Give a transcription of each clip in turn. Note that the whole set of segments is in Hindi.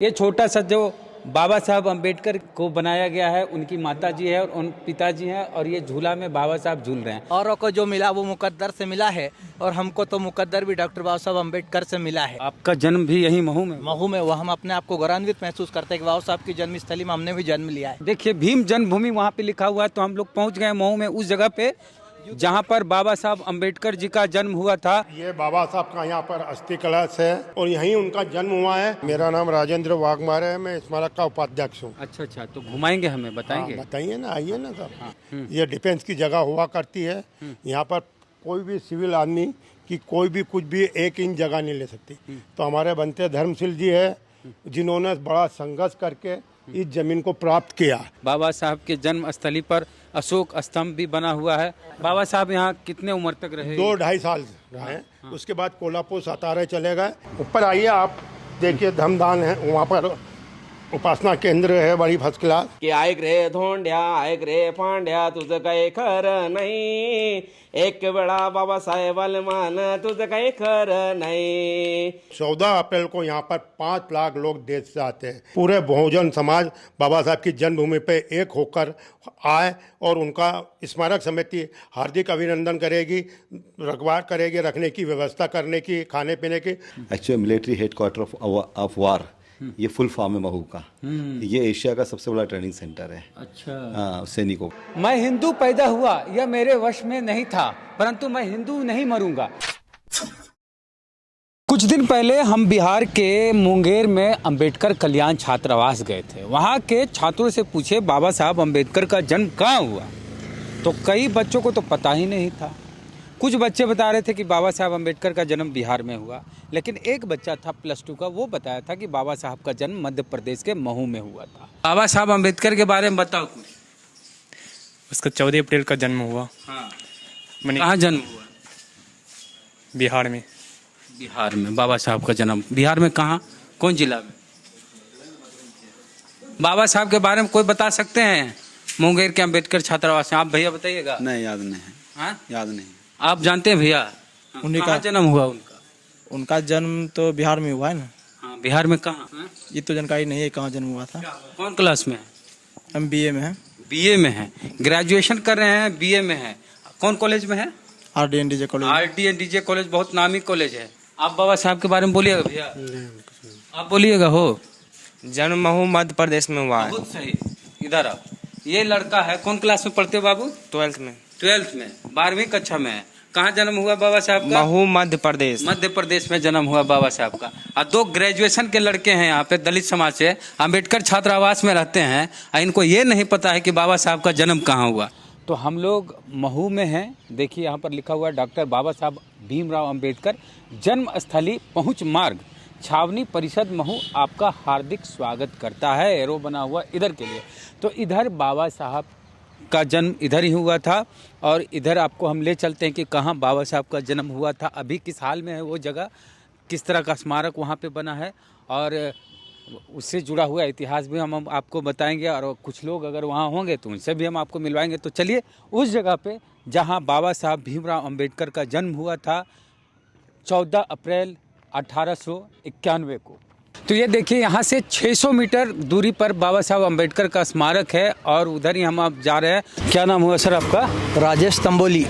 ये छोटा सा जो बाबा साहब अम्बेडकर को बनाया गया है, उनकी माता जी है और उन पिताजी हैं, और ये झूला में बाबा साहब झूल रहे हैं। औरों को जो मिला वो मुकद्दर से मिला है और हमको तो मुकद्दर भी डॉक्टर बाबा साहब अम्बेडकर से मिला है। आपका जन्म भी यही महू में? महू में। वो हम अपने आप को गौरवान्वित महसूस करते हैं कि बाबा साहब की जन्मस्थली में हमने भी जन्म लिया है। देखिए भीम जन्मभूमि वहाँ पे लिखा हुआ है, तो हम लोग पहुँच गए महू में, उस जगह पे जहाँ पर बाबा साहब अम्बेडकर जी का जन्म हुआ था। ये बाबा साहब का यहाँ पर अस्थि कलश है और यहीं उनका जन्म हुआ है। मेरा नाम राजेंद्र वाघमारे है, मैं स्मारक का उपाध्यक्ष हूँ। अच्छा, तो घुमाएंगे, हमें बताएंगे? बताइए ना, आइए ना सर। ये डिफेंस की जगह हुआ करती है। यहाँ पर कोई भी सिविल आदमी की कोई भी कुछ भी 1 इंच जगह नहीं ले सकती। तो हमारे बनते धर्मशील जी है, जिन्होंने बड़ा संघर्ष करके इस जमीन को प्राप्त किया। बाबा साहब के जन्म स्थली पर अशोक स्तंभ भी बना हुआ है। बाबा साहब यहाँ कितने उम्र तक रहे? 2-2.5 साल रहे। उसके बाद कोल्हापुर सातारा चले गए। ऊपर आइए, आप देखिए धमदान है, वहाँ पर उपासना केंद्र है, बड़ी फर्स्ट क्लास। की ऐक रे धोंड्या, ऐक रे पांड्या, तुझं काही खरं नाही, एक वेळा बाबासाहेब मान तुझं काही खरं नाही। 14 अप्रैल को यहाँ पर 5 लाख लोग देश से आते हैं। पूरे बहुजन समाज बाबा साहब की जन्मभूमि पे एक होकर आए और उनका स्मारक समिति हार्दिक अभिनंदन करेगी, रखवार करेगी, रखने की व्यवस्था करने की, खाने पीने की। Actually military headquarter of war, ये फुल फॉर्म है महू का। ये एशिया का सबसे बड़ा ट्रेनिंग सेंटर है। अच्छा। सैनिकों। मैं हिंदू पैदा हुआ, यह मेरे वश में नहीं था, परंतु मैं हिंदू नहीं मरूंगा। कुछ दिन पहले हम बिहार के मुंगेर में अंबेडकर कल्याण छात्रावास गए थे। वहाँ के छात्रों से पूछे बाबा साहब अम्बेडकर का जन्म कहाँ हुआ, तो कई बच्चों को तो पता ही नहीं था। कुछ बच्चे बता रहे थे कि बाबा साहब अम्बेडकर का जन्म बिहार में हुआ, लेकिन एक बच्चा था +2 का, वो बताया था कि बाबा साहब का जन्म मध्य प्रदेश के महू में हुआ था। बाबा साहब अम्बेडकर के बारे में बताओ कुछ। उसका 14 अप्रैल का जन्म हुआ। हाँ। मैंने कहाँ जन्म हुआ? बिहार में। बिहार में बाबा साहब का जन्म? बिहार में कहाँ, कौन जिला में? बाबा साहब के बारे में कोई बता सकते हैं? मुंगेर के अंबेडकर छात्रावास में। आप भैया बताइएगा। नहीं, याद नहीं है। हाँ? याद नहीं। आप जानते हैं भैया? उन्हीं कहाँ जन्म हुआ उनका? उनका जन्म तो बिहार में हुआ है ना। हाँ, बिहार में कहाँ? हाँ? ये तो जानकारी नहीं है कहाँ जन्म हुआ था। कौन क्लास में है? हम BA में हैं। BA में है, ग्रेजुएशन कर रहे हैं, BA में है। कौन कॉलेज में है? RDNDJ college. RDNDJ कॉलेज बहुत नामी कॉलेज है। आप बाबा साहब के बारे में बोलिएगा भैया। आप बोलिएगा। हो जन्म महू मध्य प्रदेश में हुआ है। बहुत सही। इधर आओ। ये लड़का है, कौन क्लास में पढ़ते हो बाबू? 12th में। 12th में, 12वीं कक्षा में है। कहाँ जन्म हुआ बाबा साहब का? महू मध्य प्रदेश। मध्य प्रदेश में जन्म हुआ बाबा साहब का। और 2 ग्रेजुएशन के लड़के हैं यहाँ पे, दलित समाज से, अंबेडकर छात्रावास में रहते हैं, और इनको ये नहीं पता है कि बाबा साहब का जन्म कहाँ हुआ। तो हम लोग महू में हैं। देखिए यहाँ पर लिखा हुआ है डॉक्टर बाबा साहब भीमराव अंबेडकर जन्म स्थली पहुँच मार्ग, छावनी परिषद महू आपका हार्दिक स्वागत करता है। एरो बना हुआ इधर के लिए। तो इधर बाबा साहब का जन्म इधर ही हुआ था, और इधर आपको हम ले चलते हैं कि कहाँ बाबा साहब का जन्म हुआ था, अभी किस हाल में है वो जगह, किस तरह का स्मारक वहाँ पे बना है, और उससे जुड़ा हुआ इतिहास भी हम आपको बताएंगे। और कुछ लोग अगर वहाँ होंगे तो उनसे भी हम आपको मिलवाएंगे। तो चलिए उस जगह पे जहाँ बाबा साहब भीमराव अंबेडकर का जन्म हुआ था 14 अप्रैल 1891 को। तो ये देखिए यहाँ से 600 मीटर दूरी पर बाबा साहब अम्बेडकर का स्मारक है, और उधर ही हम आप जा रहे हैं। क्या नाम हुआ सर आपका? राजेश तंबोली।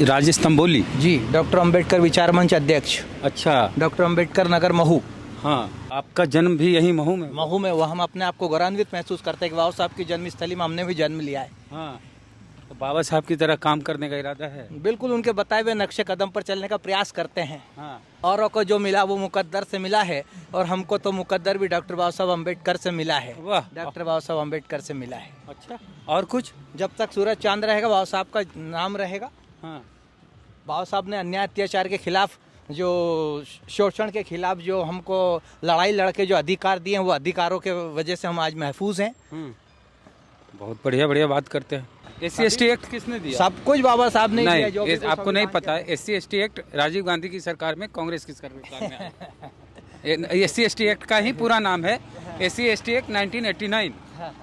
राजेश तंबोली जी, डॉक्टर अम्बेडकर विचार मंच अध्यक्ष। अच्छा। डॉक्टर अम्बेडकर नगर महू। हाँ, आपका जन्म भी यही महू में? महू में। वो हम अपने आप को गौरवान्वित महसूस करते हैं कि बाबा साहब की जन्मस्थली में हमने भी जन्म लिया है। हाँ, तो बाबा साहब की तरह काम करने का इरादा है? बिल्कुल, उनके बताए हुए नक्शे कदम पर चलने का प्रयास करते हैं। हाँ। औरों को जो मिला वो मुकद्दर से मिला है और हमको तो मुकद्दर भी डॉक्टर बाबा साहब अम्बेडकर से मिला है। वाह। डॉक्टर बाबा साहब अम्बेडकर से मिला है। अच्छा, और कुछ? जब तक सूरज चांद रहेगा बाबा साहब का नाम रहेगा। हाँ। बाबा साहब ने अन्याय अत्याचार के खिलाफ, जो शोषण के खिलाफ जो हमको लड़ाई लड़के जो अधिकार दिए हैं, वो अधिकारों के वजह से हम आज महफूज हैं। बहुत बढ़िया बात करते हैं। SC/ST एक्ट किसने दिया? सब कुछ बाबा साहब ने दिया। जो नहीं, आपको नहीं पता है, SC/ST एक्ट राजीव गांधी की सरकार में, कांग्रेस की सरकार में आया। SC/ST एक्ट का ही पूरा नाम है SC/ST एक्ट 1989।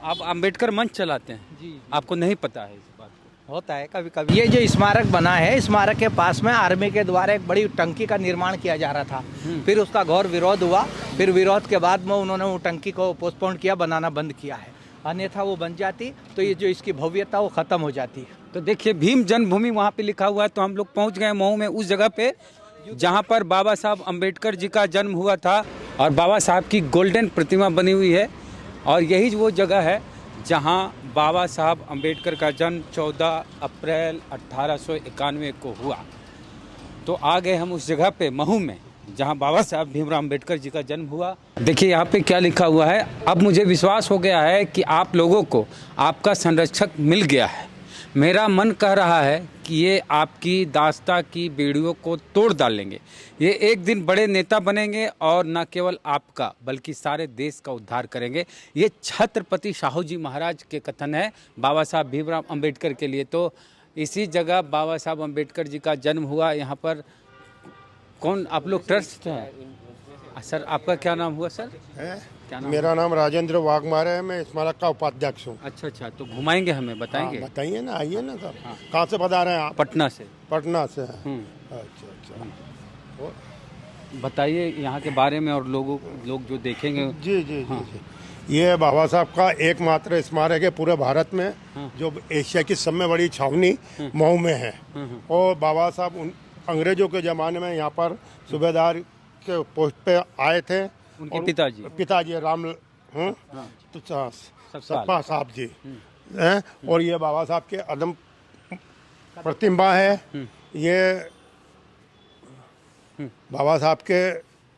आप अम्बेडकर मंच चलाते हैं, आपको नहीं पता है इस बात को। होता है कभी कभी। ये जो स्मारक बना है, स्मारक के पास में आर्मी के द्वारा एक बड़ी टंकी का निर्माण किया जा रहा था। फिर उसका घोर विरोध हुआ। फिर विरोध के बाद में उन्होंने वो टंकी को पोस्टपोन किया, बनाना बंद किया है। अन्यथा वो बन जाती तो ये जो इसकी भव्यता वो खत्म हो जाती है। तो देखिए भीम जन्मभूमि वहाँ पे लिखा हुआ है, तो हम लोग पहुँच गए मऊ में उस जगह पे जहाँ पर बाबा साहब अम्बेडकर जी का जन्म हुआ था और बाबा साहब की गोल्डन प्रतिमा बनी हुई है। और यही वो जगह है जहाँ बाबा साहब अम्बेडकर का जन्म 14 अप्रैल 1891 को हुआ। तो आ गए हम उस जगह पे महू में जहाँ बाबा साहब भीमराव अम्बेडकर जी का जन्म हुआ। देखिए यहाँ पे क्या लिखा हुआ है। अब मुझे विश्वास हो गया है कि आप लोगों को आपका संरक्षक मिल गया है। मेरा मन कह रहा है कि ये आपकी दास्ता की बेड़ियों को तोड़ डालेंगे। ये एक दिन बड़े नेता बनेंगे और न केवल आपका बल्कि सारे देश का उद्धार करेंगे। ये छत्रपति शाहू जी महाराज के कथन है बाबा साहब भीमराव अम्बेडकर के लिए। तो इसी जगह बाबा साहब अम्बेडकर जी का जन्म हुआ। यहाँ पर कौन आप लोग ट्रस्ट हैं? सर आपका क्या नाम हुआ सर? क्या नाम? मेरा नाम राजेंद्र वाघमारे है, मैं स्मारक का उपाध्यक्ष हूँ। अच्छा अच्छा, तो घुमाएंगे हमें, बताएंगे? हाँ, बताइए ना, आइए ना सर। कहाँ से बता रहे हैं आप? पटना से। पटना से हैं। अच्छा अच्छा, बताइए यहाँ के बारे में और लोग जो देखेंगे। जी जी जी जी। ये बाबा साहब का एकमात्र स्मारक है पूरे भारत में जो एशिया की सब में बड़ी छावनी मऊ में है। और बाबा साहब अंग्रेजों के ज़माने में यहाँ पर सूबेदार के पोस्ट पे आए थे। उनके पिताजी राम तो सप्पा साहब जी हैं। और ये बाबा साहब के अदम प्रतिमा है। ये बाबा साहब के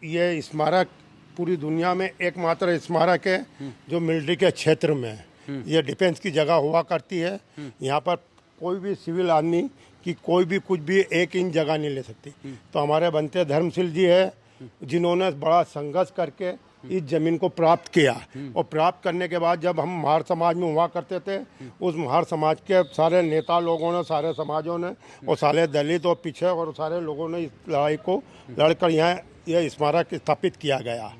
ये स्मारक पूरी दुनिया में एकमात्र स्मारक है जो मिलिट्री के क्षेत्र में है। ये डिफेंस की जगह हुआ करती है। यहाँ पर कोई भी सिविल आदमी की कोई भी कुछ भी 1 इंच जगह नहीं ले सकती। तो हमारे बनते धर्मशील जी है जिन्होंने बड़ा संघर्ष करके इस जमीन को प्राप्त किया। और प्राप्त करने के बाद जब हम महार समाज में हुआ करते थे, उस महार समाज के सारे नेता लोगों ने, सारे समाजों ने और सारे दलित और पीछे और सारे लोगों ने इस लड़ाई को लड़कर यहाँ यह स्मारक स्थापित किया गया।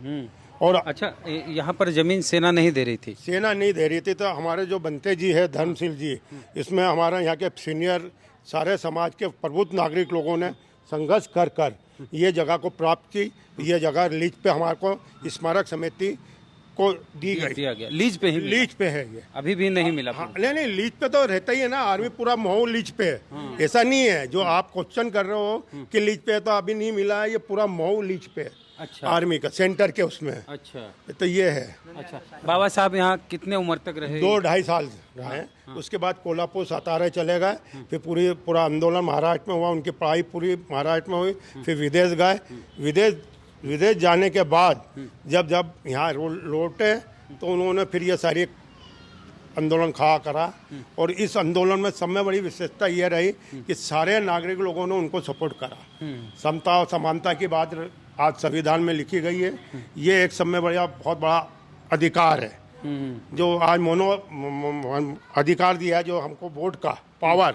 और अच्छा, यहाँ पर जमीन सेना नहीं दे रही थी? सेना नहीं दे रही थी। तो हमारे जो बनते जी है धर्मशील जी, इसमें हमारे यहाँ के सीनियर सारे समाज के प्रबुद्ध नागरिक लोगों ने संघर्ष कर कर ये जगह को प्राप्त की। ये जगह लीज पे हमारे को स्मारक समिति को दिया गया। लीज पे ही? लीज पे है ये, अभी भी नहीं मिला? हाँ, नहीं लीज पे तो रहता ही है ना। आर्मी पूरा मऊ लीज पे है। ऐसा नहीं है जो आप क्वेश्चन कर रहे हो कि लीज पे है तो अभी नहीं मिला है। ये पूरा मऊ लीज पे है। अच्छा। आर्मी का सेंटर के उसमें। अच्छा, तो ये है। अच्छा, बाबा साहब यहाँ कितने उम्र तक रहे? 2-2.5 साल रहे। उसके बाद कोल्हापुर सातारा चले गए। फिर पूरा आंदोलन महाराष्ट्र में हुआ। उनकी पढ़ाई पूरी महाराष्ट्र में हुई। फिर विदेश गए। विदेश जाने के बाद जब यहाँ लौटे तो उन्होंने फिर ये सारी आंदोलन खड़ा करा। और इस आंदोलन में सब में बड़ी विशेषता ये रही कि सारे नागरिक लोगों ने उनको सपोर्ट करा। समता और समानता की बात आज संविधान में लिखी गई है। ये एक सब में बहुत बड़ा अधिकार है जो आज अधिकार दिया है, जो हमको वोट का पावर,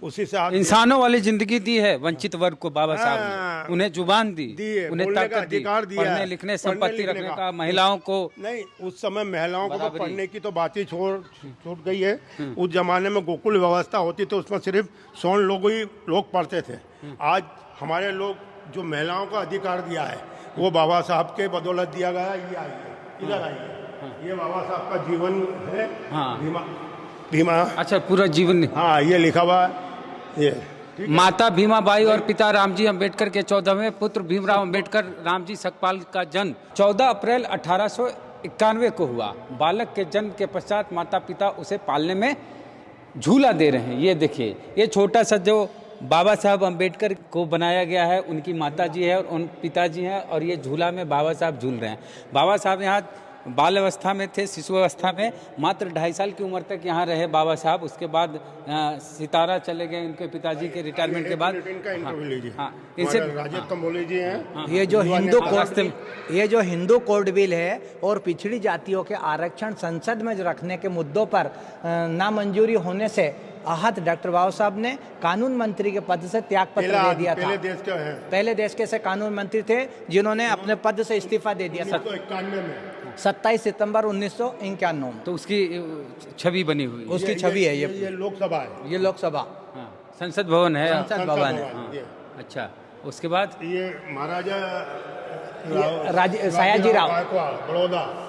उसी से आज इंसानों वाली जिंदगी दी है वंचित वर्ग को बाबा साहब ने। उन्हें जुबान दी, उन्हें ताकत दी, अधिकार दिया, पढ़ने लिखने, संपत्ति रखने का, महिलाओं को नहीं। उस समय महिलाओं को तो पढ़ने की तो बात ही छूट गई है। उस जमाने में गोकुल व्यवस्था होती तो उसमें सिर्फ 100 लोग पढ़ते थे। आज हमारे लोग जो महिलाओं का अधिकार दिया है वो बाबा साहब के बदौलत दिया गया। ये आइए, इधर आइए। ये बाबा साहब का जीवन है। भीमा। अच्छा, पूरा जीवन। हाँ, ये लिखा हुआ है। ये माता भीमाबाई और पिता रामजी अम्बेडकर के 14वें पुत्र भीमराव अम्बेडकर रामजी सकपाल का जन्म 14 अप्रैल 1891 को हुआ। बालक के जन्म के पश्चात माता पिता उसे पालने में झूला दे रहे हैं। ये देखिए, ये छोटा सा जो बाबा साहब अम्बेडकर को बनाया गया है, उनकी माता जी है और उन पिताजी हैं और ये झूला में बाबा साहब झूल रहे हैं। बाबा साहब यहाँ बाल अवस्था में थे, शिशु अवस्था में, मात्र 2.5 साल की उम्र तक यहाँ रहे बाबा साहब। उसके बाद सितारा चले गए उनके पिताजी के रिटायरमेंट के बाद। इनसे राजेश कंबोली जी हैं। ये जो हिंदू कोड बिल है और पिछड़ी जातियों के आरक्षण संसद में रखने के मुद्दों पर नामंजूरी होने से आहत डॉक्टर बाबा साहब ने कानून मंत्री के पद से त्याग पत्र दे दिया था। पहले देश के से कानून मंत्री थे जिन्होंने अपने पद से इस्तीफा दे दिया था। 1991 में 27 सितंबर 1991 में। तो उसकी छवि बनी हुई है। उसकी छवि है ये लोकसभा है। ये लोकसभा, हाँ, संसद भवन है। संसद भवन है। हाँ, ये अच्छा, उसके बाद ये महाराजा सयाजी राव गायकवाड़ बड़ौदा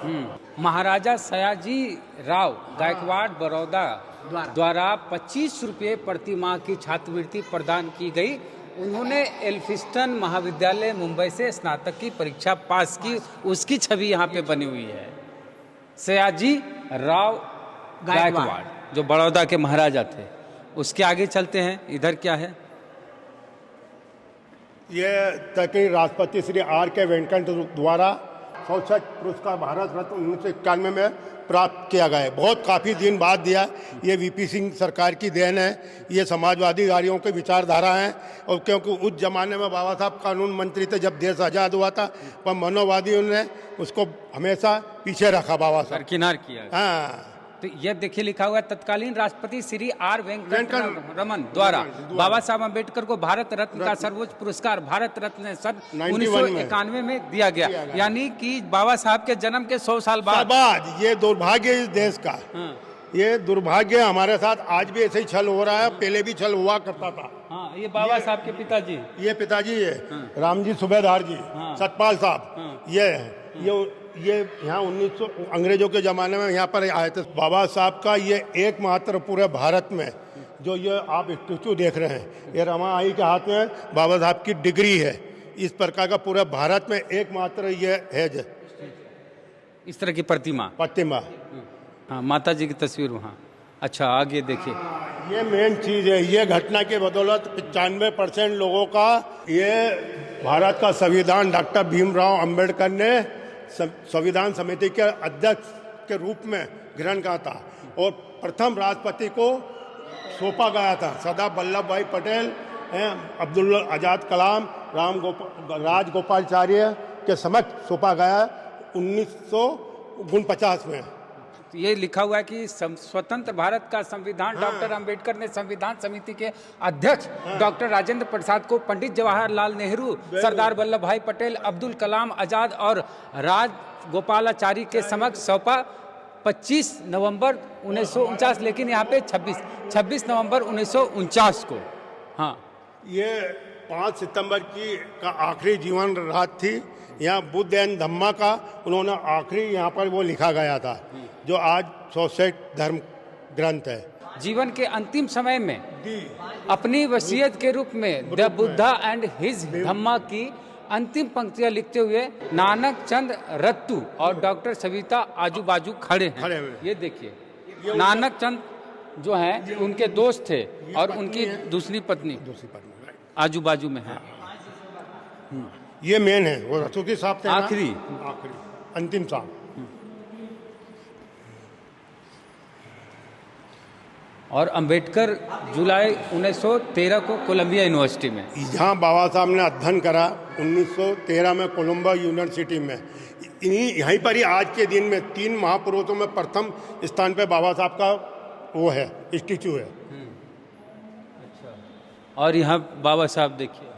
महाराजा सयाजी राव गायकवाड़ बड़ौदा द्वारा 25 रुपये प्रति माह की छात्रवृत्ति प्रदान की गई। उन्होंने एल्फिस्टन महाविद्यालय मुंबई से स्नातक की परीक्षा पास की, उसकी छवि यहाँ पे बनी हुई है। सयाजी राव गायकवाड़ जो बड़ौदा के महाराजा थे। उसके आगे चलते हैं, इधर क्या है? ये तकरीर राष्ट्रपति श्री R.K. वेंकट द्वारा 160 पुरस्कार भारत रत्न 1991 में प्राप्त किया गया है। बहुत काफ़ी दिन बाद दिया। ये वीपी सिंह सरकार की देन है। ये समाजवादी गाड़ियों की विचारधारा है, और क्योंकि उस जमाने में बाबा साहब कानून मंत्री थे जब देश आज़ाद हुआ था, पर मनोवादियों ने उसको हमेशा पीछे रखा बाबा साहब, दरकिनार किया। हाँ। तो यह देखिए लिखा हुआ है, तत्कालीन राष्ट्रपति श्री R. वेंकट रमन द्वारा बाबा साहब अम्बेडकर को भारत रत्न का सर्वोच्च पुरस्कार भारत रत्न सन 1991 में दिया गया। यानी कि बाबा साहब के जन्म के 100 साल बाद। ये दुर्भाग्य इस देश का, ये दुर्भाग्य हमारे साथ आज भी ऐसे ही छल हो रहा है, पहले भी छल हुआ करता था। हाँ, ये बाबा साहब के पिताजी, ये पिताजी है रामजी सूबेदार जी, सतपाल साहब, ये यहाँ 1900 अंग्रेजों के ज़माने में यहाँ पर आए थे। बाबा साहब का ये एकमात्र पूरे भारत में जो ये आप स्टैचू देख रहे हैं, ये रमाई के हाथ में बाबा साहब की डिग्री है। इस प्रकार का पूरे भारत में एकमात्र ये है इस तरह की प्रतिमा। हाँ, माता जी की तस्वीर वहाँ। अच्छा, आगे देखिए, ये मेन चीज़ है। ये घटना की बदौलत 95% लोगों का ये भारत का संविधान डॉक्टर भीमराव अंबेडकर ने संविधान समिति के अध्यक्ष के रूप में ग्रहण किया था, और प्रथम राष्ट्रपति को सौंपा गया था। सरदार वल्लभ भाई पटेल, अब्दुल आजाद कलाम, राजगोपालाचार्य के समक्ष सौंपा गया 1949 में। ये लिखा हुआ है कि स्वतंत्र भारत का संविधान डॉक्टर अंबेडकर ने संविधान समिति के अध्यक्ष डॉक्टर राजेंद्र प्रसाद को पंडित जवाहरलाल नेहरू, सरदार वल्लभ भाई पटेल, अब्दुल कलाम आजाद और राजगोपालाचारी के समक्ष सौंपा 25 नवंबर 1949, लेकिन यहाँ पे 26 नवंबर 1949 को। हाँ, ये 5 सितंबर की का आखिरी जीवन रात थी। यहाँ बुद्ध एंड धम्मा का उन्होंने आखिरी यहाँ पर वो लिखा गया था, जो आज 160 धर्म ग्रंथ है। जीवन के अंतिम समय में अपनी वसीयत के रूप में द बुद्धा एंड हिज धम्मा की अंतिम पंक्तियां लिखते हुए नानक चंद रत्तू और डॉक्टर सविता आजू बाजू खड़े हैं। ये देखिए, नानक चंद जो हैं उनके दोस्त थे, और उनकी दूसरी पत्नी आजू बाजू में है। ये मेन है, वो रसूखी साहब थे आखिरी अंतिम साहब। और अंबेडकर जुलाई 1913 को कोलंबिया यूनिवर्सिटी में, जहाँ बाबा साहब ने अध्ययन करा 1913 में कोलंबो यूनिवर्सिटी में, यहीं पर ही आज के दिन में 3 महापुरुषों में प्रथम स्थान पे बाबा साहब का वो है, स्टैचू है। और यहाँ बाबा साहब देखिए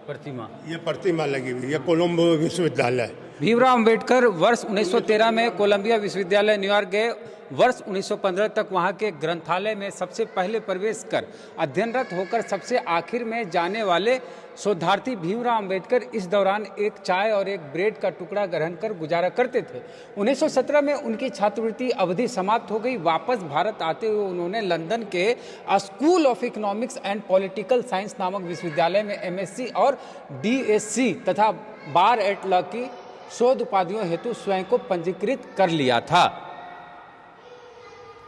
प्रतिमा, ये प्रतिमा लगी हुई है कोलंबो विश्वविद्यालय। भीमराव अंबेडकर वर्ष 1913 में कोलंबिया विश्वविद्यालय न्यूयॉर्क गए। वर्ष 1915 तक वहां के ग्रंथालय में सबसे पहले प्रवेश कर अध्ययनरत होकर सबसे आखिर में जाने वाले शोधार्थी भीमराव अंबेडकर इस दौरान एक चाय और एक ब्रेड का टुकड़ा ग्रहण कर गुजारा करते थे। 1917 में उनकी छात्रवृत्ति अवधि समाप्त हो गई। वापस भारत आते हुए उन्होंने लंदन के school of economics and political science नामक विश्वविद्यालय में MSc और DSc तथा बार एट लॉ की शोध उपाधियों हेतु स्वयं को पंजीकृत कर लिया था।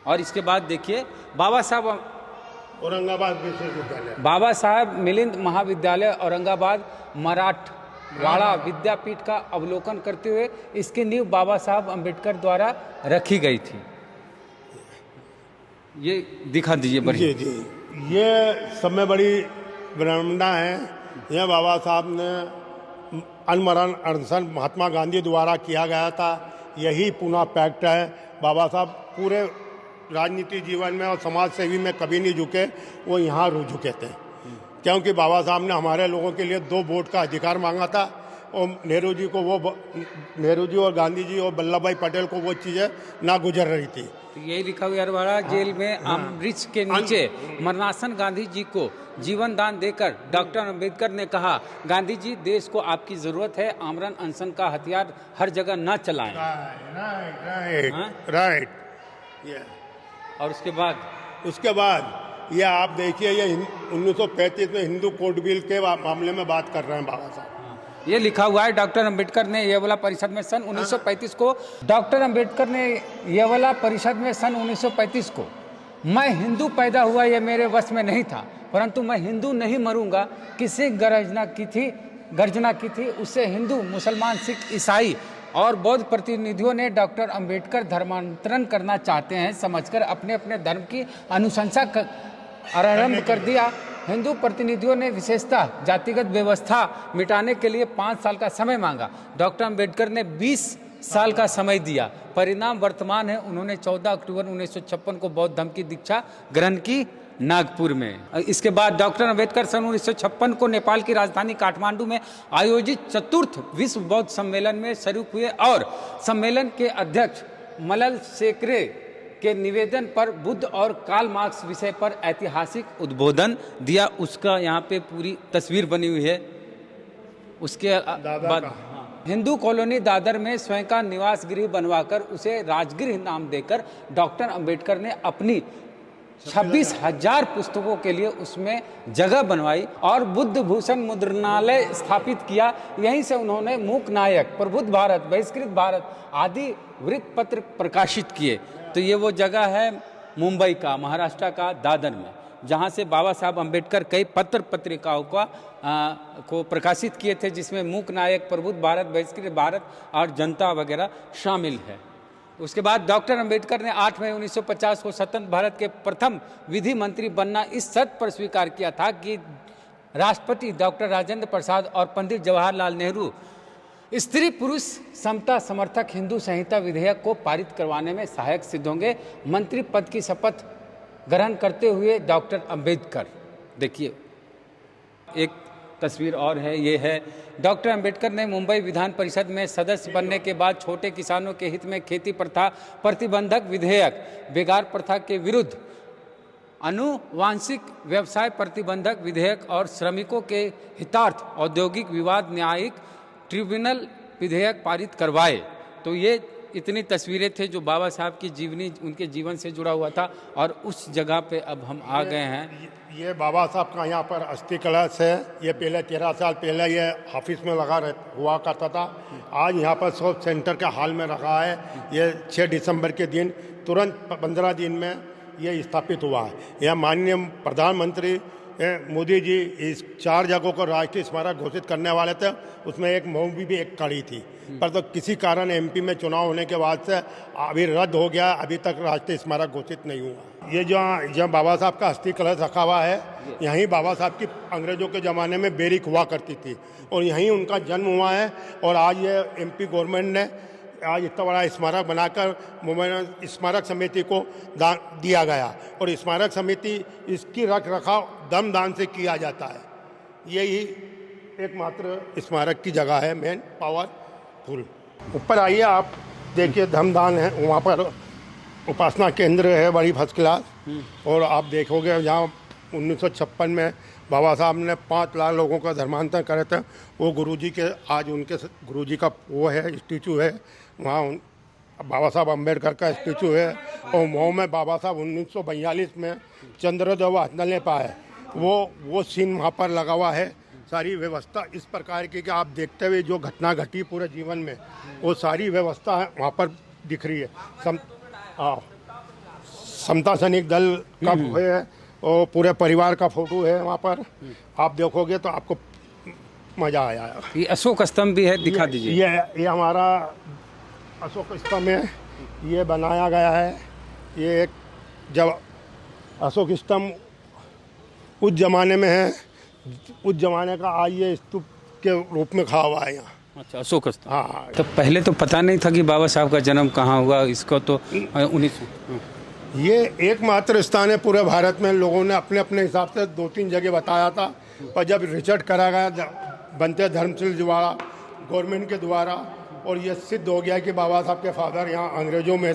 और इसके बाद देखिए बाबा साहब औरंगाबाद विश्वविद्यालय, बाबा साहब मिलिंद महाविद्यालय औरंगाबाद मराठवाड़ा विद्यापीठ का अवलोकन करते हुए इसकी नींव बाबा साहब अंबेडकर द्वारा रखी गई थी। ये दिखा दीजिए बढ़िया। जी, ये सब में बड़ी विडम्बना है। यह बाबा साहब ने अनमरण अनशन महात्मा गांधी द्वारा किया गया था। यही पुनः पैक्ट है। बाबा साहब पूरे राजनीति जीवन में और समाज सेवी में कभी नहीं झुके, वो यहाँ झुके थे, क्योंकि बाबा साहब ने हमारे लोगों के लिए 2 वोट का अधिकार मांगा था, और नेहरू जी को नेहरू जी और गांधी जी और वल्लभ भाई पटेल को वो चीज़ें ना गुजर रही थी। तो यही लिखा हुआ अरवाड़ा जेल में अमृत के नीचे मरणासन गांधी जी को जीवन दान देकर डॉक्टर अंबेडकर ने कहा, गांधी जी देश को आपकी जरूरत है, आमरण अनशन का हथियार हर जगह न चलाएं। राइट। और उसके बाद ये आप देखिए, ये 1935 में हिंदू कोड बिल के मामले में बात कर रहे हैं बाबा साहब। ये लिखा हुआ है डॉक्टर अंबेडकर ने ये वाला परिषद में सन 1935 को, डॉक्टर अंबेडकर ने ये वाला परिषद में सन 1935 को, मैं हिंदू पैदा हुआ ये मेरे वश में नहीं था, परंतु मैं हिंदू नहीं मरूंगा, किसी गर्जना की थी उससे हिंदू, मुसलमान, सिख, ईसाई और बौद्ध प्रतिनिधियों ने डॉक्टर अंबेडकर धर्मांतरण करना चाहते हैं समझकर अपने अपने धर्म की अनुशंसा आरंभ कर दिया। हिंदू प्रतिनिधियों ने विशेषतः जातिगत व्यवस्था मिटाने के लिए 5 साल का समय मांगा। डॉक्टर अंबेडकर ने 20 साल का समय दिया। परिणाम वर्तमान है। उन्होंने 14 अक्टूबर 1956 को बौद्ध धर्म की दीक्षा ग्रहण की नागपुर में। इसके बाद डॉक्टर अंबेडकर सन 1956 को नेपाल की राजधानी काठमांडू में आयोजित चतुर्थ विश्व बौद्ध सम्मेलन में शरीक हुए और सम्मेलन के अध्यक्ष मलल सेकरे के निवेदन पर बुद्ध और कार्ल मार्क्स विषय पर ऐतिहासिक उद्बोधन दिया। उसका यहाँ पे पूरी तस्वीर बनी हुई है। उसके बाद हिंदू कॉलोनी दादर में स्वयं का निवास गृह बनवाकर उसे राजगृह नाम देकर डॉक्टर अंबेडकर ने अपनी 26,000 पुस्तकों के लिए उसमें जगह बनवाई और बुद्ध भूषण मुद्रणालय स्थापित किया। यहीं से उन्होंने मूक नायक, प्रबुद्ध भारत, बहिष्कृत भारत आदि वृत्तपत्र प्रकाशित किए। तो ये वो जगह है मुंबई का, महाराष्ट्र का दादर में, जहाँ से बाबा साहब अंबेडकर कई पत्र पत्रिकाओं को प्रकाशित किए थे, जिसमें मूक नायक, प्रबुद्ध भारत, बहिष्कृत भारत और जनता वगैरह शामिल है। उसके बाद डॉक्टर अंबेडकर ने 8 मई 1950 को स्वतंत्र भारत के प्रथम विधि मंत्री बनना इस शर्त पर स्वीकार किया था कि राष्ट्रपति डॉक्टर राजेंद्र प्रसाद और पंडित जवाहरलाल नेहरू स्त्री पुरुष समता समर्थक हिंदू संहिता विधेयक को पारित करवाने में सहायक सिद्ध होंगे। मंत्री पद की शपथ ग्रहण करते हुए डॉक्टर अंबेडकर, देखिए एक तस्वीर और है, ये है डॉक्टर अंबेडकर ने मुंबई विधान परिषद में सदस्य बनने के बाद छोटे किसानों के हित में खेती प्रथा प्रतिबंधक विधेयक, बेगार प्रथा के विरुद्ध आनुवांशिक व्यवसाय प्रतिबंधक विधेयक और श्रमिकों के हितार्थ औद्योगिक विवाद न्यायिक ट्रिब्यूनल विधेयक पारित करवाए। तो ये इतनी तस्वीरें थे जो बाबा साहब की जीवनी, उनके जीवन से जुड़ा हुआ था। और उस जगह पे अब हम आ गए हैं। ये बाबा साहब का यहाँ पर अस्थि कलश है। ये पहले 13 साल पहले ये ऑफिस में हुआ करता था। आज यहाँ पर शॉप सेंटर के हाल में रखा है। ये 6 दिसंबर के दिन तुरंत 15 दिन में ये स्थापित हुआ है। यह माननीय प्रधानमंत्री मोदी जी इस 4 जगहों को राष्ट्रीय स्मारक घोषित करने वाले थे। उसमें एक मऊ भी एक कड़ी थी, पर तो किसी कारण एमपी में चुनाव होने के बाद से अभी रद्द हो गया। अभी तक राष्ट्रीय स्मारक घोषित नहीं हुआ। ये जो बाबा साहब का अस्थि कलश रखा हुआ है, यहीं बाबा साहब की अंग्रेजों के ज़माने में बैरिक हुआ करती थी और यहीं उनका जन्म हुआ है। और आज ये एमपी गवर्नमेंट ने आज इतना बड़ा स्मारक बनाकर मुंबई स्मारक समिति को दिया गया और स्मारक समिति इसकी रख रखाव दम दान से किया जाता है। यही एकमात्र स्मारक की जगह है, मेन पावरफुल। ऊपर आइए, आप देखिए धमदान है, वहाँ पर उपासना केंद्र है बड़ी फर्स्ट क्लास। और आप देखोगे जहाँ 1956 में बाबा साहब ने 5 लाख लोगों का धर्मांतरण करे थे, वो गुरुजी के आज उनके गुरुजी का वो है स्टैचू है वहाँ। बाबा साहब अम्बेडकर का स्टैचू है। और मऊ में बाबा साहब 1942 में चंद्रोदय व हथनले पाए, वो सीन वहाँ पर लगा हुआ है। सारी व्यवस्था इस प्रकार की कि आप देखते हुए जो घटना घटी पूरे जीवन में, वो सारी व्यवस्था है वहाँ पर दिख रही है। समता सैनिक दल का है और पूरे परिवार का फोटो है वहाँ पर। आप देखोगे तो आपको मज़ा आया। ये अशोक स्तंभ भी है, दिखा दीजिए। ये हमारा अशोक स्तंभ है, ये बनाया गया है। ये एक जब अशोक स्तंभ उस जमाने में है, उस जमाने का आज ये स्तूप के रूप में खड़ा हुआ है यहाँ। अच्छा, अशोक स्तंभ। हाँ, तो पहले तो पता नहीं था कि बाबा साहब का जन्म कहाँ हुआ। इसको तो 1900 ये एकमात्र स्थान है पूरे भारत में। लोगों ने अपने अपने हिसाब से 2-3 जगह बताया था, पर जब रिसर्च करा गया बनते धर्मशील जिवाड़ा गवर्नमेंट के द्वारा, और ये सिद्ध हो गया कि बाबा साहब के फादर यहाँ अंग्रेज़ों में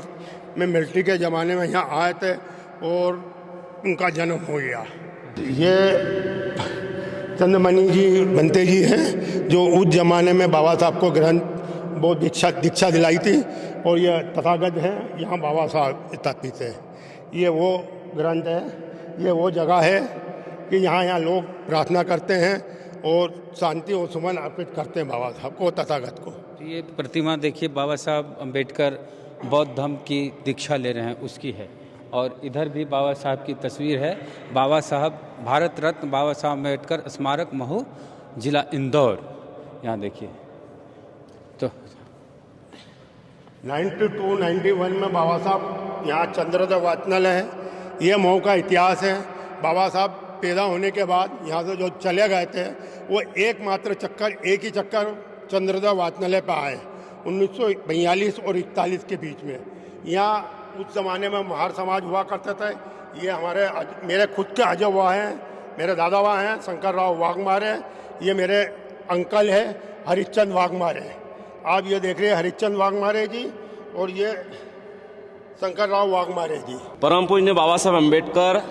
मिलिट्री के ज़माने में यहाँ आए थे और उनका जन्म हो गया। ये चंद्रमणि जी बनते जी हैं जो उस ज़माने में बाबा साहब को ग्रंथ बहुत दीक्षा दिलाई थी, और ये तथागत हैं यहाँ बाबा साहब स्थापित है। ये वो ग्रंथ है, ये वो जगह है कि यहाँ लोग प्रार्थना करते हैं और शांति और सुमन अर्पित करते हैं बाबा साहब को, तथागत को। ये प्रतिमा देखिए, बाबा साहब अम्बेडकर बौद्ध धर्म की दीक्षा ले रहे हैं उसकी है, और इधर भी बाबा साहब की तस्वीर है। बाबा साहब भारत रत्न बाबा साहब अम्बेडकर स्मारक महू, जिला इंदौर। यहाँ देखिए तो 92-91 में बाबा साहब यहाँ चंद्रोदय वाचनालय है। ये महू का इतिहास है। बाबा साहब पैदा होने के बाद यहाँ से जो चले गए थे वो एक ही चक्कर चंद्रोदय वाचनालय पर आए 1942 और 41 के बीच में। यहाँ उस ज़माने में महार समाज हुआ करते थे। ये मेरे खुद के अजवा हैं, मेरे दादावा हैं शंकर राव वाघमारे, ये मेरे अंकल है हरिश्चंद्र वाघमारे। आप ये देख रहे हैं हरिश्चंद्र वाघमारे जी, और ये शंकर राव वाघमारे जी। परम पूज्य बाबा साहब अम्बेडकर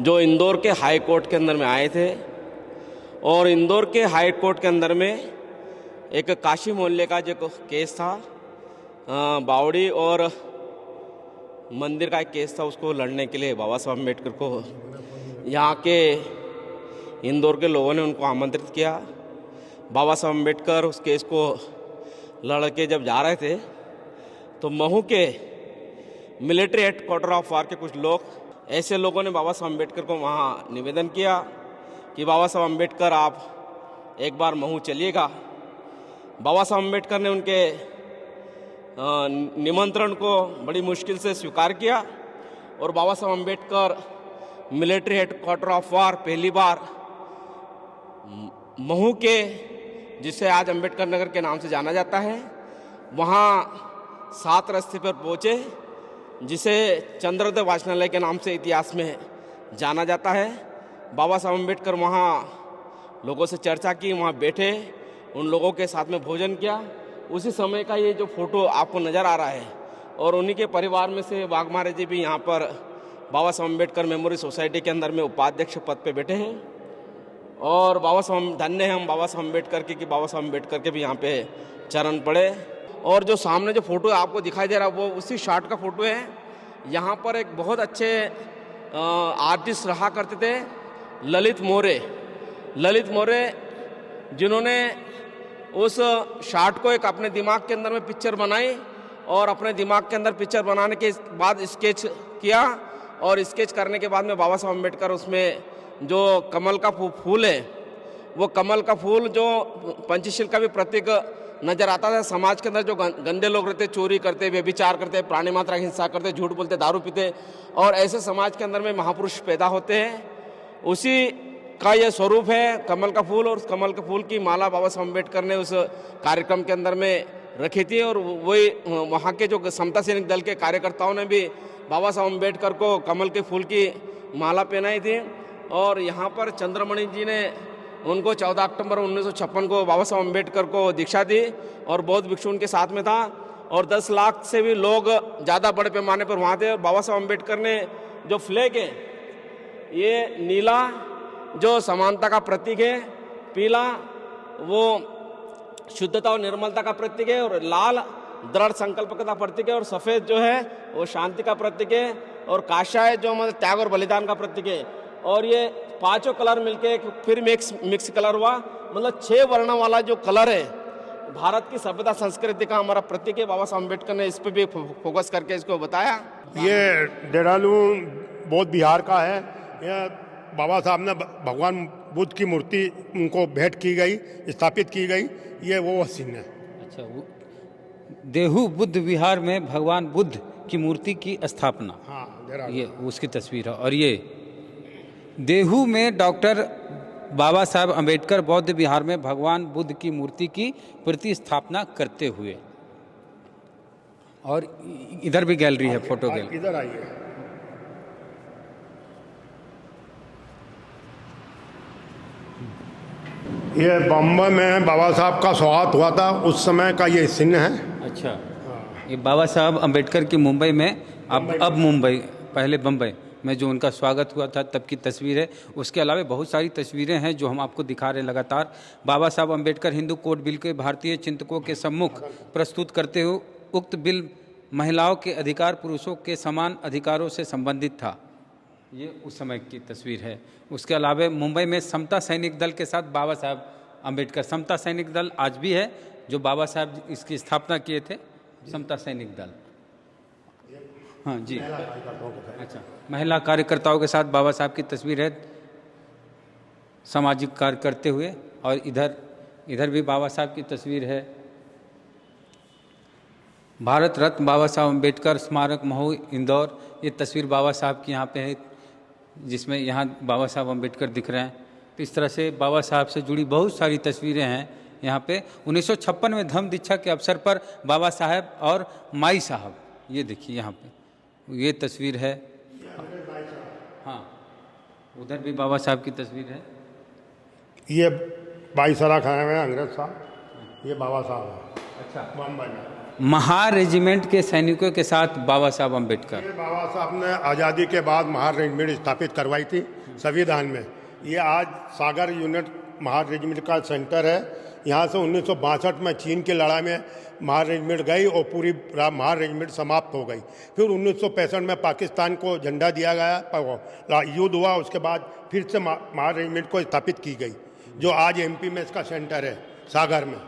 जो इंदौर के हाई कोर्ट के अंदर में आए थे, और इंदौर के हाई कोर्ट के अंदर में एक काशी मोहल्ले का जो केस था, बावड़ी और मंदिर का एक केस था, उसको लड़ने के लिए बाबा साहब अम्बेडकर को यहाँ के इंदौर के लोगों ने उनको आमंत्रित किया। बाबा साहब अम्बेडकर उस केस को लड़ के जब जा रहे थे तो महू के मिलिट्री हेडक्वार्टर ऑफ वार के कुछ लोग, ऐसे लोगों ने बाबा साहब अम्बेडकर को वहाँ निवेदन किया कि बाबा साहब अम्बेडकर आप एक बार महू चलिएगा। बाबा साहब अम्बेडकर ने उनके निमंत्रण को बड़ी मुश्किल से स्वीकार किया, और बाबा Saheb Ambedkar military headquarter of war पहली बार महू के, जिसे आज अम्बेडकर नगर के नाम से जाना जाता है, वहाँ 7 रास्ते पर पहुँचे, जिसे चंद्रोदय वाचनालय के नाम से इतिहास में जाना जाता है। बाबा साहब अम्बेडकर वहाँ लोगों से चर्चा की, वहाँ बैठे, उन लोगों के साथ में भोजन किया। उसी समय का ये जो फोटो आपको नज़र आ रहा है, और उन्हीं के परिवार में से वाघमारे जी भी यहाँ पर बाबा साहब अम्बेडकर मेमोरी सोसाइटी के अंदर में उपाध्यक्ष पद पे बैठे हैं। और बाबा साहब धन्य हैं हम बाबा साहब अम्बेडकर के कि बाबा साहब अम्बेडकर के भी यहाँ पे चरण पड़े। और जो सामने जो फोटो आपको दिखाई दे रहा है वो उसी शॉट का फोटो है। यहाँ पर एक बहुत अच्छे आर्टिस्ट रहा करते थे ललित मोरे, जिन्होंने उस शॉट को एक अपने दिमाग के अंदर में पिक्चर बनाई, और अपने दिमाग के अंदर पिक्चर बनाने के बाद स्केच किया, और स्केच करने के बाद में बाबा साहब अम्बेडकर उसमें जो कमल का फूल है, वो कमल का फूल जो पंचशील का भी प्रतीक नजर आता था। समाज के अंदर जो गंदे लोग रहते, चोरी करते, व्यभिचार करते, प्राणी मात्रा हिंसा करते, झूठ बोलते, दारू पीते, और ऐसे समाज के अंदर में महापुरुष पैदा होते हैं, उसी का यह स्वरूप है कमल का फूल। और उस कमल के फूल की माला बाबा साहब अम्बेडकर ने उस कार्यक्रम के अंदर में रखी थी, और वही वहाँ के जो समता सैनिक दल के कार्यकर्ताओं ने भी बाबा साहब अम्बेडकर को कमल के फूल की माला पहनाई थी। और यहाँ पर चंद्रमणि जी ने उनको 14 अक्टूबर 1956 को बाबा साहब अम्बेडकर को दीक्षा दी, और बौद्ध भिक्षु उनके साथ में था, और 10 लाख से भी लोग ज़्यादा बड़े पैमाने पर वहाँ थे। और बाबा साहब अम्बेडकर ने जो फ्लैग है, ये नीला जो समानता का प्रतीक है, पीला वो शुद्धता और निर्मलता का प्रतीक है, और लाल दृढ़ संकल्प का प्रतीक है, और सफ़ेद जो है वो शांति का प्रतीक है, और काशाय जो मतलब त्याग और बलिदान का प्रतीक है। और ये पांचों कलर मिलके फिर मिक्स कलर हुआ, मतलब 6 वर्णों वाला जो कलर है भारत की सभ्यता संस्कृति का हमारा प्रतीक है। बाबा साहब अम्बेडकर ने इस पर भी फोकस करके इसको बताया। ये देहरादून बौद्ध बिहार का है। यह बाबा साहब ने भगवान बुद्ध की मूर्ति उनको भेंट की गई, स्थापित की गई, ये वो सीन है। अच्छा, देहू बुद्ध विहार में भगवान बुद्ध की मूर्ति की स्थापना, हाँ, ये उसकी तस्वीर है। और ये देहू में डॉक्टर बाबा साहब अम्बेडकर बौद्ध विहार में भगवान बुद्ध की मूर्ति की प्रतिस्थापना करते हुए। और इधर भी गैलरी है, फोटो गैलरी। इधर आइए। ये बम्बई में बाबा साहब का स्वागत हुआ था, उस समय का ये चिन्ह है। अच्छा, ये बाबा साहब अंबेडकर की मुंबई में, अब मुंबई, पहले बम्बई में जो उनका स्वागत हुआ था तब की तस्वीर है। उसके अलावा बहुत सारी तस्वीरें हैं जो हम आपको दिखा रहे हैं लगातार। बाबा साहब अंबेडकर हिंदू कोड बिल के भारतीय चिंतकों के सम्मुख प्रस्तुत करते हुए उक्त बिल महिलाओं के अधिकार पुरुषों के समान अधिकारों से संबंधित था। ये उस समय की तस्वीर है। उसके अलावा मुंबई में समता सैनिक दल के साथ बाबा साहब अंबेडकर, समता सैनिक दल आज भी है जो बाबा साहब इसकी स्थापना किए थे, समता सैनिक दल। हाँ जी, अच्छा, महिला कार्यकर्ताओं के साथ बाबा साहब की तस्वीर है सामाजिक कार्य करते हुए। और इधर भी बाबा साहब की तस्वीर है। भारत रत्न बाबा साहब अंबेडकर स्मारक महू इंदौर, ये तस्वीर बाबा साहब की यहाँ पे है, जिसमें यहाँ बाबा साहब अंबेडकर दिख रहे हैं। तो इस तरह से बाबा साहब से जुड़ी बहुत सारी तस्वीरें हैं यहाँ पे। 1956 में धम्म दीक्षा के अवसर पर बाबा साहब और माई साहब, ये देखिए यहाँ पे ये तस्वीर है। हाँ, उधर भी बाबा साहब की तस्वीर है। ये 22 साल खाए हुए हैं अंग्रेज साहब, ये बाबा साहब है। अच्छा, मुंबई में महार रेजिमेंट के सैनिकों के साथ बाबा साहब अंबेडकर। ये बाबा साहब ने आज़ादी के बाद महार रेजिमेंट स्थापित करवाई थी संविधान में। ये आज सागर यूनिट महार रेजिमेंट का सेंटर है। यहाँ से 1962 में चीन की लड़ाई में महार रेजिमेंट गई और पूरी महार रेजिमेंट समाप्त हो गई। फिर 1965 में पाकिस्तान को झंडा दिया गया, युद्ध हुआ, उसके बाद फिर से महार रेजिमेंट को स्थापित की गई, जो आज एमपी में इसका सेंटर है, सागर में।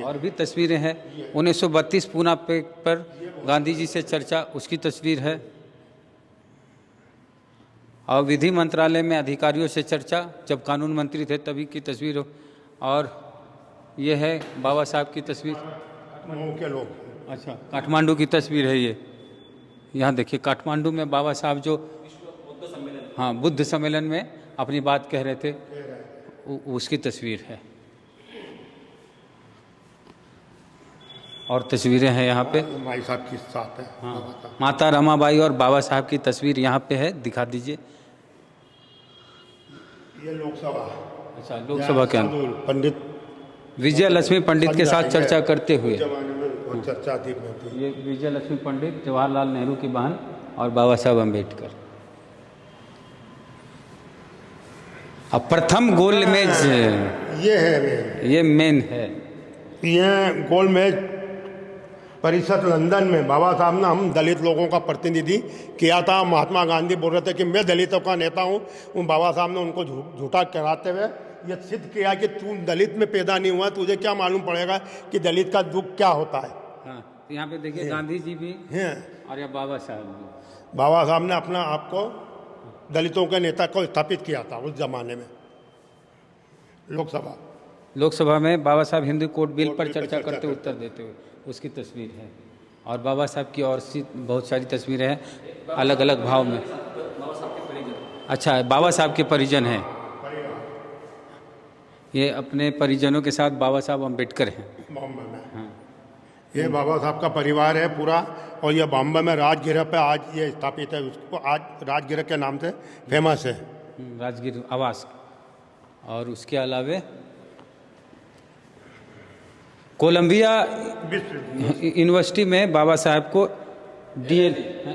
और भी तस्वीरें हैं। 1932 पूना पर गांधी जी से चर्चा, उसकी तस्वीर है। और विधि मंत्रालय में अधिकारियों से चर्चा, जब कानून मंत्री थे तभी की तस्वीर हो। और ये है बाबा साहब की तस्वीर। के लोग, अच्छा, काठमांडू की तस्वीर है ये। यहाँ देखिए काठमांडू में बाबा साहब जो हाँ बुद्ध सम्मेलन में अपनी बात कह रहे थे, उसकी तस्वीर है। और तस्वीरें हैं यहाँ पे माई साहब के साथ है। हाँ, माता रमाबाई और बाबा साहब की तस्वीर यहाँ पे है, दिखा दीजिए। ये लोकसभा, अच्छा, लोकसभा के अंदर पंडित विजय लक्ष्मी पंडित के साथ चर्चा करते हुए, जमाने में चर्चा थी। ये विजय लक्ष्मी पंडित जवाहरलाल नेहरू की बहन और बाबा साहब अंबेडकर। अब प्रथम गोल्ड मेज ये है, ये मेन है। ये गोल्ड मेज परिषद लंदन में बाबा साहब ने हम दलित लोगों का प्रतिनिधि किया था। महात्मा गांधी बोल रहे थे कि मैं दलितों का नेता हूँ। उन बाबा साहब ने उनको झूठा कराते हुए ये सिद्ध किया कि तू दलित में पैदा नहीं हुआ, तुझे क्या मालूम पड़ेगा कि दलित का दुख क्या होता है। हाँ, तो यहाँ पे देखिए गांधी जी भी हैं और ये बाबा साहब भी। बाबा साहब ने अपना आपको दलितों के नेता को स्थापित किया था उस जमाने में। लोकसभा में बाबा साहब हिंदू कोड बिल पर चर्चा करते उत्तर देते हुए, उसकी तस्वीर है। और बाबा साहब की और सी बहुत सारी तस्वीरें हैं अलग अलग भाव में। अच्छा, बाबा साहब के परिजन हैं, ये अपने परिजनों के साथ बाबा साहब अंबेडकर हैं बॉम्बे में। हाँ। ये बाबा साहब का परिवार है पूरा। और ये बॉम्बे में राजगृह पे आज ये स्थापित है, उसको आज राजगृह के नाम से फेमस है, राजगीर आवास। और उसके अलावे कोलंबिया यूनिवर्सिटी में बाबा साहब को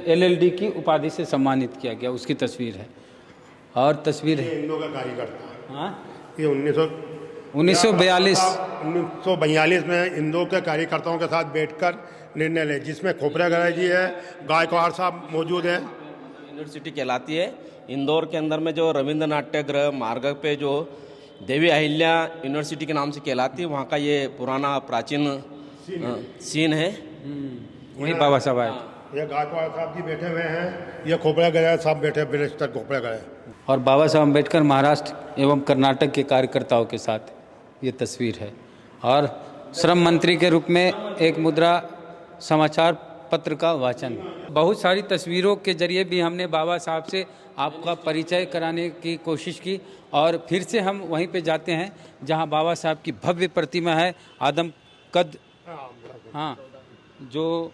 LLD की उपाधि से सम्मानित किया गया, उसकी तस्वीर है। और तस्वीर है इंदो का कार्यकर्ता। हाँ, ये 1942 में इंदौर के कार्यकर्ताओं के साथ बैठकर निर्णय ले, जिसमें खोपरा गराय जी है, गायकवाड़ साहब मौजूद हैं। यूनिवर्सिटी कहलाती है। इंदौर के अंदर में जो रविंद्र नाट्यगृह मार्ग पे जो देवी अहिल्या यूनिवर्सिटी के नाम से कहलाती है, वहाँ का ये पुराना प्राचीन सीन है। वही बाबा साहब आए। ये गायकवाड़ साहब जी बैठे हुए हैं, ये खोपरा गराय साहब बैठे, बैरिस्टर खोपरा गराय। और बाबा साहब अम्बेडकर महाराष्ट्र एवं कर्नाटक के कार्यकर्ताओं के साथ ये तस्वीर है। और श्रम मंत्री के रूप में एक मुद्रा समाचार पत्र का वाचन। बहुत सारी तस्वीरों के जरिए भी हमने बाबा साहब से आपका परिचय कराने की कोशिश की। और फिर से हम वहीं पे जाते हैं जहां बाबा साहब की भव्य प्रतिमा है, आदम कद, हाँ, जो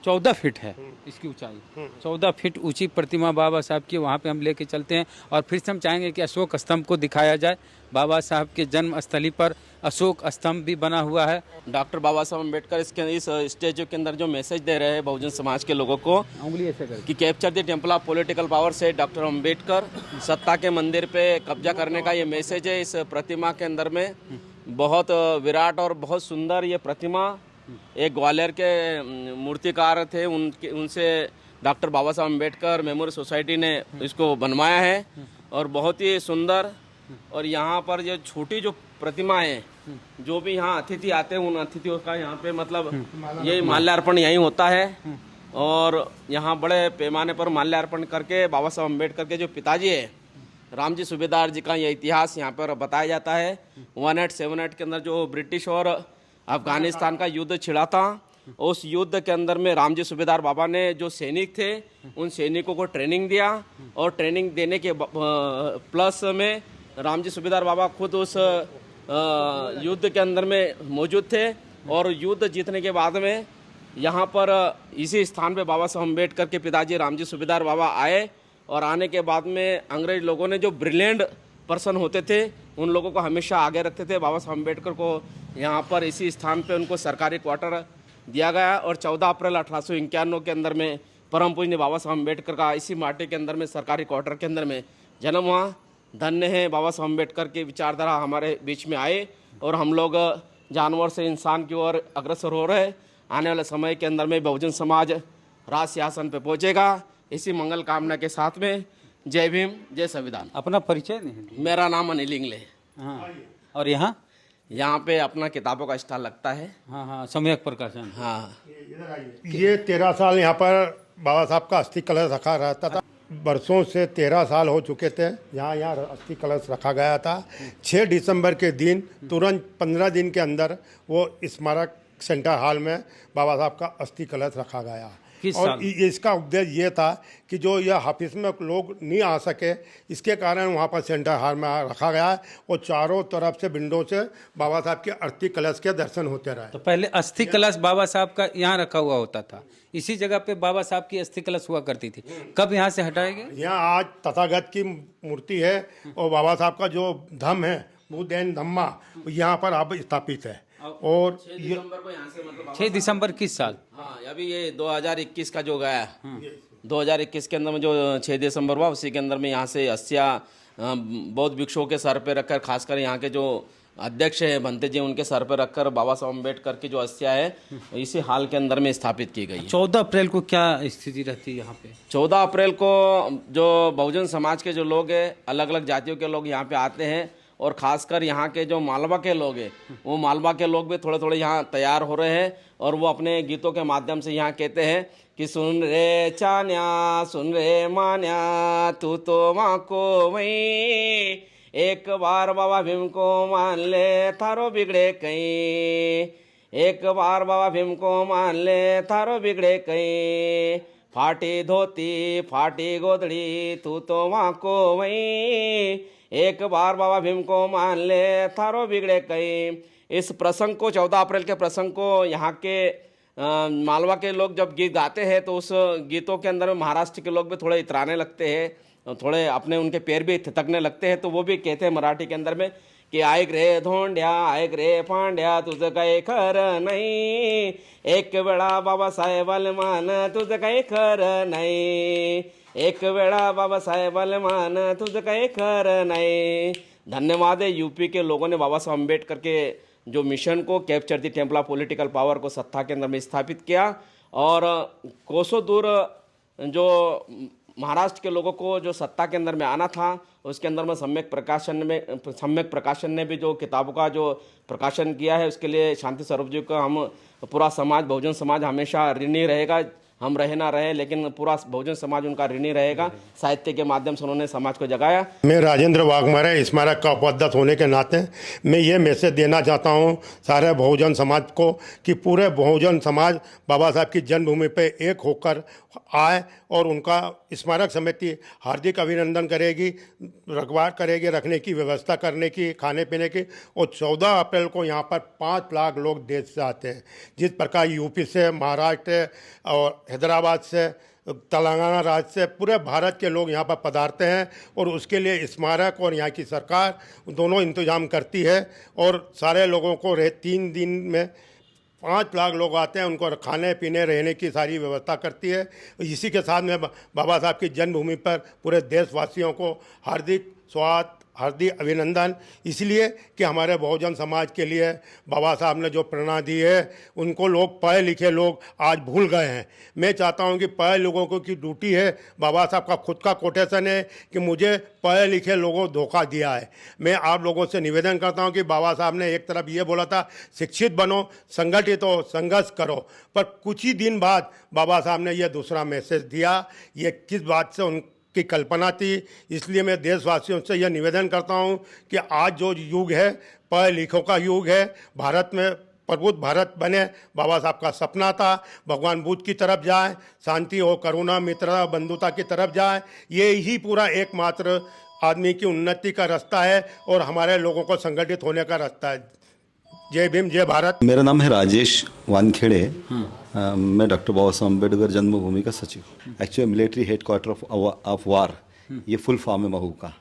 14 फीट है इसकी ऊंचाई। 14 फीट ऊंची प्रतिमा बाबा साहब की, वहाँ पे हम लेके चलते हैं और फिर से हम चाहेंगे कि अशोक स्तंभ को दिखाया जाए। बाबा साहब के जन्म स्थली पर अशोक स्तंभ भी बना हुआ है। डॉक्टर बाबा साहब अम्बेडकर इस स्टेचू के अंदर जो मैसेज दे रहे हैं बहुजन समाज के लोगों को उंगली ऐसे कर कि capture the temple of political power से डॉक्टर अम्बेडकर, सत्ता के मंदिर पे कब्जा करने का ये मैसेज है। इस प्रतिमा के अंदर में बहुत विराट और बहुत सुंदर ये प्रतिमा, एक ग्वालियर के मूर्तिकार थे, उनसे डॉक्टर बाबा साहब अम्बेडकर मेमोरियल सोसाइटी ने इसको बनवाया है और बहुत ही सुंदर। और यहाँ पर जो छोटी जो प्रतिमा है, जो भी यहाँ अतिथि आते हैं उन अतिथियों का यहाँ पे मतलब ये माल्यार्पण यहीं होता है। और यहाँ बड़े पैमाने पर माल्यार्पण करके बाबा साहब अम्बेडकर के जो पिताजी है रामजी सूबेदार जी का ये इतिहास यहाँ पर बताया जाता है। 1878 के अंदर जो ब्रिटिश और अफगानिस्तान का युद्ध छिड़ा था, उस युद्ध के अंदर में रामजी सूबेदार बाबा ने जो सैनिक थे उन सैनिकों को ट्रेनिंग दिया और ट्रेनिंग देने के प्लस में रामजी सूबेदार बाबा खुद उस युद्ध के अंदर में मौजूद थे। और युद्ध जीतने के बाद में यहाँ पर इसी स्थान पे बाबा साहब अम्बेडकर के पिताजी रामजी सूबेदार बाबा आए और आने के बाद में अंग्रेज लोगों ने जो ब्रिलियंट पर्सन होते थे उन लोगों को हमेशा आगे रखते थे। बाबा साहब अम्बेडकर को यहाँ पर इसी स्थान पे उनको सरकारी क्वार्टर दिया गया और 14 अप्रैल 1891 के अंदर में परम पूज्य बाबा साहब अम्बेडकर का इसी माटी के अंदर में सरकारी क्वार्टर के अंदर में जन्म हुआ। धन्य है बाबा साहब अम्बेडकर की विचारधारा हमारे बीच में आए और हम लोग जानवर से इंसान की ओर अग्रसर हो रहे। आने वाले समय के अंदर में बहुजन समाज राज सिंहासन पे पहुंचेगा। इसी मंगल कामना के साथ में जय भीम, जय संविधान। अपना परिचय नहीं। मेरा नाम अनिल इंगले। हाँ, और यहाँ पे अपना किताबों का स्टॉल लगता है। हाँ हाँ, सम्यक प्रकाशन। हाँ, ये 13 साल यहाँ पर बाबा साहब का अस्थि कलश रखा रहता था। बरसों से 13 साल हो चुके थे यहाँ अस्थि कलश रखा गया था। 6 दिसंबर के दिन तुरंत 15 दिन के अंदर वो स्मारक सेंटर हॉल में बाबा साहब का अस्थि कलश रखा गया। और इसका उद्देश्य ये था कि जो यह ऑफिस में लोग नहीं आ सके, इसके कारण वहाँ पर सेंटर हॉल में रखा गया है और चारों तरफ से विंडो से बाबा साहब के अस्थि कलश के दर्शन होते रहे। तो पहले अस्थि कलश बाबा साहब का यहाँ रखा हुआ होता था, इसी जगह पे बाबा साहब की अस्थि कलश हुआ करती थी। कब यहाँ से हटाया गया? यहाँ आज तथागत की मूर्ति है और बाबा साहब का जो धम्म है बुद्धैन धम्मा यहाँ पर अब स्थापित है। और 6 दिसंबर को यहाँ से मतलब 6 दिसंबर किस साल? हाँ, अभी ये 2021 का जो गया 2021 के अंदर में जो 6 दिसंबर हुआ उसी के अंदर में यहाँ से अस्थियां बौद्ध भिक्षुओं के सर पे रखकर, खासकर यहाँ के जो अध्यक्ष है भंते जी उनके सर पे रखकर बाबा साहब अम्बेडकर की जो अस्थियां है इसी हाल के अंदर में स्थापित की गई। 14 अप्रैल को क्या स्थिति रहती है यहाँ पे? 14 अप्रैल को जो बहुजन समाज के जो लोग हैं, अलग अलग जातियों के लोग यहाँ पे आते हैं और खासकर यहाँ के जो मालवा के लोग हैं वो मालवा के लोग भी थोड़े थोड़े यहाँ तैयार हो रहे हैं और वो अपने गीतों के माध्यम से यहाँ कहते हैं कि सुन रे चान्या सुन रे मान्या तू तो माँ को वही, एक बार बाबा भीम को मान ले थारो बिगड़े कहीं, एक बार बाबा भीम को मान ले थारो बिगड़े कहीं, फाटी धोती फाटी गोदड़ी तू तो माँ को वही, एक बार बाबा भीम को मान ले थारो बिगड़े कहीं। इस प्रसंग को 14 अप्रैल के प्रसंग को यहाँ के मालवा के लोग जब गीत गाते हैं तो उस गीतों के अंदर में महाराष्ट्र के लोग भी थोड़े इतराने लगते हैं, थोड़े अपने उनके पैर भी थितकने लगते हैं। तो वो भी कहते हैं मराठी के अंदर में कि आयक रे धोंड्या आयक रे पांड्या तुझं काही खरं नाही, एक वेळा बाबासाहेबाला मान तुझं काही खरं नाही, एक वेळा बाबासाहेबाला मान तुझं काही खरं नहीं। धन्यवाद है यूपी के लोगों ने बाबा साहब अम्बेडकर के जो मिशन को capture the temple of political power को सत्ता के अंदर में स्थापित किया और कोसों दूर जो महाराष्ट्र के लोगों को जो सत्ता के अंदर में आना था उसके अंदर में सम्यक प्रकाशन ने भी जो किताबों का जो प्रकाशन किया है उसके लिए शांति स्वरूप जी का हम पूरा समाज बहुजन समाज हमेशा ऋणी रहेगा। हम रहे ना रहे, लेकिन पूरा बहुजन समाज उनका ऋणी रहेगा। साहित्य के माध्यम से उन्होंने समाज को जगाया। मैं राजेंद्र वाघमारे स्मारक का उपाध्यक्ष होने के नाते मैं ये मैसेज देना चाहता हूँ सारे बहुजन समाज को कि पूरे बहुजन समाज बाबा साहब की जन्मभूमि पे एक होकर आए और उनका स्मारक समिति हार्दिक अभिनंदन करेगी, रखवार करेगी, रखने की व्यवस्था करने की, खाने पीने की। और 14 अप्रैल को यहाँ पर 5 लाख लोग देश से आते हैं। जिस प्रकार यूपी से, महाराष्ट्र और हैदराबाद से, तेलंगाना राज्य से, पूरे भारत के लोग यहाँ पर पधारते हैं और उसके लिए स्मारक और यहाँ की सरकार दोनों इंतजाम करती है। और सारे लोगों को 3 दिन में 5 लाख लोग आते हैं, उनको खाने पीने रहने की सारी व्यवस्था करती है। इसी के साथ में बाबा साहब की जन्मभूमि पर पूरे देशवासियों को हार्दिक स्वागत, हार्दिक अभिनंदन, इसलिए कि हमारे बहुजन समाज के लिए बाबा साहब ने जो प्रेरणा दी है उनको लोग, पढ़े लिखे लोग आज भूल गए हैं। मैं चाहता हूं कि पढ़े लोगों को की ड्यूटी है, बाबा साहब का खुद का कोटेशन है कि मुझे पढ़े लिखे लोगों धोखा दिया है। मैं आप लोगों से निवेदन करता हूं कि बाबा साहब ने एक तरफ ये बोला था शिक्षित बनो, संगठित हो, संघर्ष करो, पर कुछ ही दिन बाद बाबा साहब ने ये दूसरा मैसेज दिया। ये किस बात से की कल्पना थी, इसलिए मैं देशवासियों से यह निवेदन करता हूं कि आज जो युग है पढ़े लिखों का युग है, भारत में प्रबुद्ध भारत बने, बाबा साहब का सपना था। भगवान बुद्ध की तरफ जाए, शांति और करुणा, मित्रता, बंधुता की तरफ जाए, ये ही पूरा एकमात्र आदमी की उन्नति का रास्ता है और हमारे लोगों को संगठित होने का रास्ता है। जय भीम, जय भारत। मेरा नाम है राजेश वानखेड़े। मैं डॉक्टर बाबा साहब अम्बेडकर जन्मभूमि का सचिव। Actually military headquarter of war, ये फुल फॉर्म है महू का।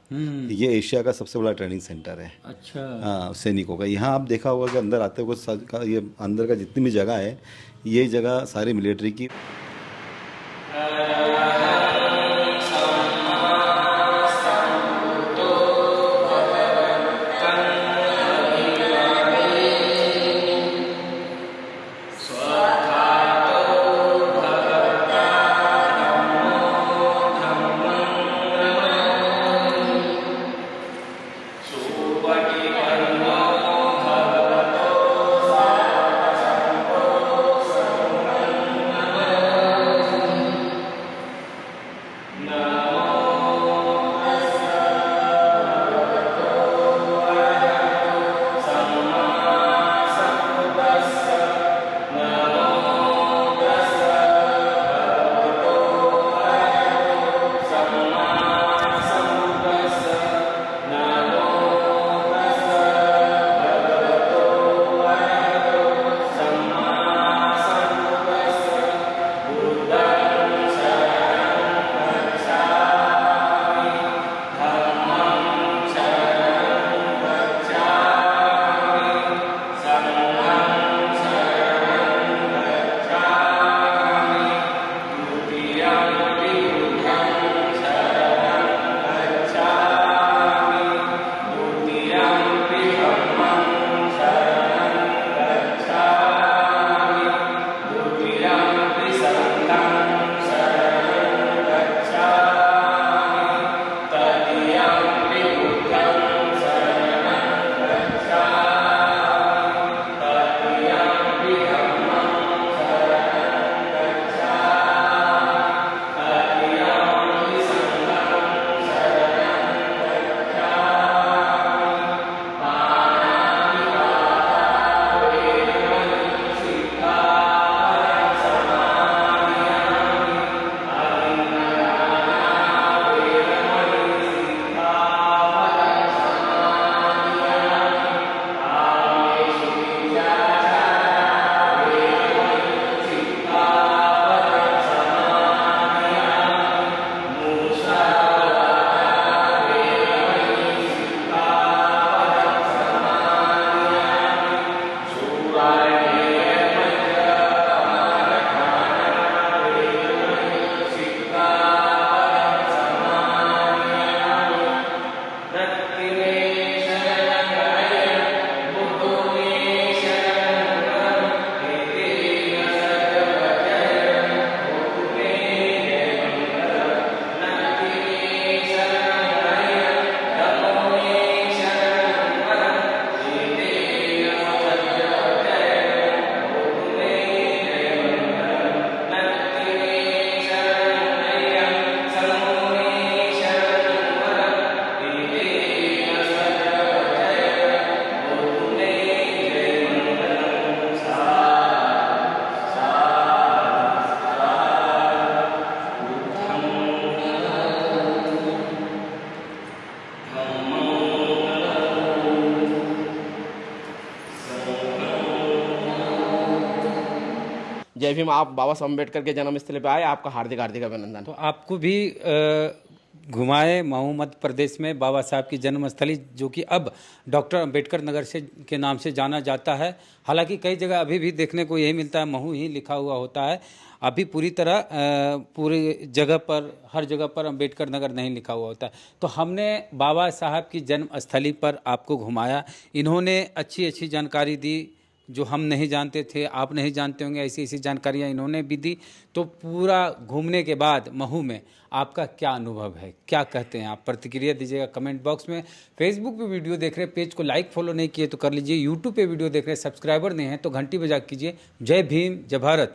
ये एशिया का सबसे बड़ा ट्रेनिंग सेंटर है। अच्छा। सैनिकों का। यहाँ आप देखा होगा कि अंदर आते हुए ये अंदर का जितनी भी जगह है, ये जगह सारी मिलिट्री की। जय भीम। आप बाबा साहब अम्बेडकर के जन्मस्थल पे आए, आपका हार्दिक हार्दिक अभिनंदन। तो आपको भी घुमाए मऊ मध्य प्रदेश में बाबा साहब की जन्मस्थली, जो कि अब डॉक्टर अंबेडकर नगर से के नाम से जाना जाता है। हालांकि कई जगह अभी भी देखने को यही मिलता है, महू ही लिखा हुआ होता है। अभी पूरी तरह पूरी जगह पर, हर जगह पर अंबेडकर नगर नहीं लिखा हुआ होता है। तो हमने बाबा साहब की जन्मस्थली पर आपको घुमाया। इन्होंने अच्छी अच्छी जानकारी दी जो हम नहीं जानते थे, आप नहीं जानते होंगे, ऐसी ऐसी जानकारियाँ इन्होंने भी दी। तो पूरा घूमने के बाद महू में आपका क्या अनुभव है, क्या कहते हैं आप? प्रतिक्रिया दीजिएगा कमेंट बॉक्स में। फेसबुक पे वीडियो देख रहे हैं, पेज को लाइक फॉलो नहीं किए तो कर लीजिए। यूट्यूब पे वीडियो देख रहे हैं, सब्सक्राइबर नहीं है तो घंटी बजा कीजिए। जय भीम, जय भारत।